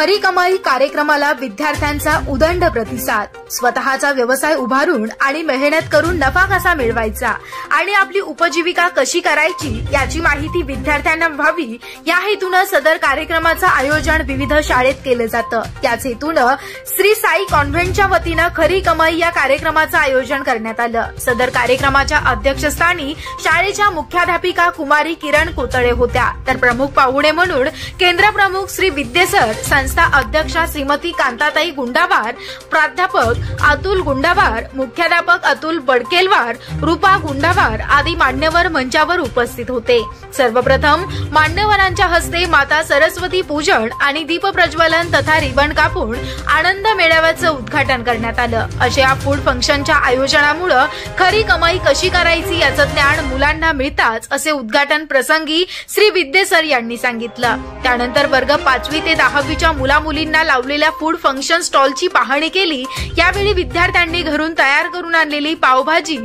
खरी कमाई कार्यक्रमाला विद्यार्थ्यांचा उदंड प्रतिसाद। स्वतःचा व्यवसाय उभारून आणि मेहनत करून नफा कसा मिळवायचा आणि आपली उपजीविका कशी करायची याची माहिती विद्यार्थ्यांना व्हावी या हेतूने सदर कार्यक्रमाचं आयोजन विविध शाळेत केलं जातं। याच हेतूने श्री साई कॉन्व्हेंटच्या वतीने खरी कमाई या कार्यक्रमाचं आयोजन करण्यात आलं। सदर कार्यक्रमाच्या अध्यक्षस्थानी शाळेच्या मुख्याध्यापिका कुमारी किरण कोतळे होत्या, तर प्रमुख पाहुणे म्हणून केंद्र प्रमुख श्री विद्येसर, संस्था अध्यक्षा श्रीमती कांताताई गुंडावार, प्राध्यापक अतुल गुंडावार, मुख्याध्यापक अतुल बडकेलवार, रूपा गुंडावार आदी मान्यवर मंचावर उपस्थित होते। सर्वप्रथम मान्यवरांच्या हस्ते माता सरस्वती पूजन आणि दीप प्रज्वलन तथा रिबन कापून आनंद मेळाव्याचं उद्घाटन करण्यात आलं। अशा या फूड फंक्शनच्या आयोजनामुळे खरी कमाई कशी करायची याचं ज्ञान मुलांना मिळताच असे उद्घाटन प्रसंगी श्री विद्येसर यांनी सांगितलं। त्यानंतर वर्ग 5वी ते 10वीच्या मुला-मुलींना लावलेल्या फूड फंक्शन स्टॉलची पाहणी केली। यावेळी विद्यार्थ्यांनी घरून तयार करून आणलेली पावभाजी,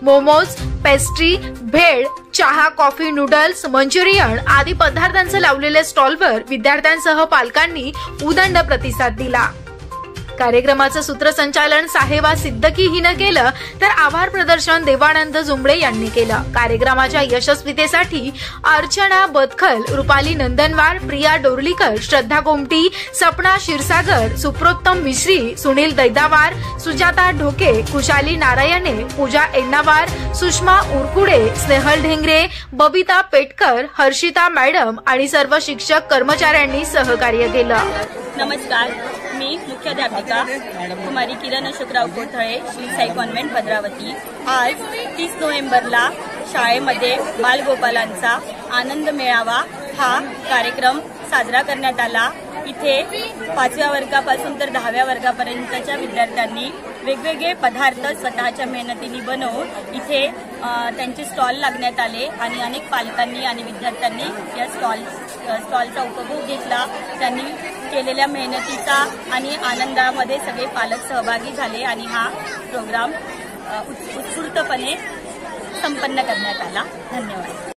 मोमोज, पेस्ट्री, भेळ, चहा, कॉफी, नूडल्स, मंचुरियन आदी पदार्थांचे लावलेल्या स्टॉलवर विद्यार्थ्यांसह पालकांनी उदंड प्रतिसाद दिला। कार्यक्रमाचं सूत्रसंचालन साहेबा सिद्दकी हिने केलं, तर आभार प्रदर्शन देवानंद जुंबडे यांनी केलं। कार्यक्रमाच्या यशस्वीतेसाठी अर्चना बदखल, रुपाली नंदनवार, प्रिया डोरलीकर, श्रद्धा गोमटी, सपना क्षीरसागर, सुप्रोत्तम मिश्री, सुनील दैदावार, सुजाता ढोके, खुशाली नारायणे, पूजा एण्णावार, सुषमा उरकुडे, स्नेहल ढेंगरे, बबिता पेटकर, हर्षिता मॅडम आणि सर्व शिक्षक कर्मचाऱ्यांनी सहकार्य केलं। नमस्कार, मी मुख्याध्यापिका कुमारी किरण अशोकराव कोथळे, श्री साई कॉन्व्हेंट भद्रावती। आज 30 नोव्हेंबरला शाळेमध्ये बालगोपालांचा आनंद मेळावा हा कार्यक्रम साजरा करण्यात आला। इथे 5व्या वर्गापासून तर 10व्या वर्गापर्यंतच्या विद्यार्थ्यांनी वेगवेगळे पदार्थ स्वतःच्या मेहनतीने बनवून इथे त्यांचे स्टॉल लागण्यात आले आणि अनेक पालकांनी आणि विद्यार्थ्यांनी या स्टॉलचा उपभोग घेतला। त्यांनी केलेल्या मेहनतीचा आणि आनंदामध्ये सगळे पालक सहभागी झाले आणि हा प्रोग्राम उत्स्फूर्तपणे संपन्न करण्यात आला। धन्यवाद।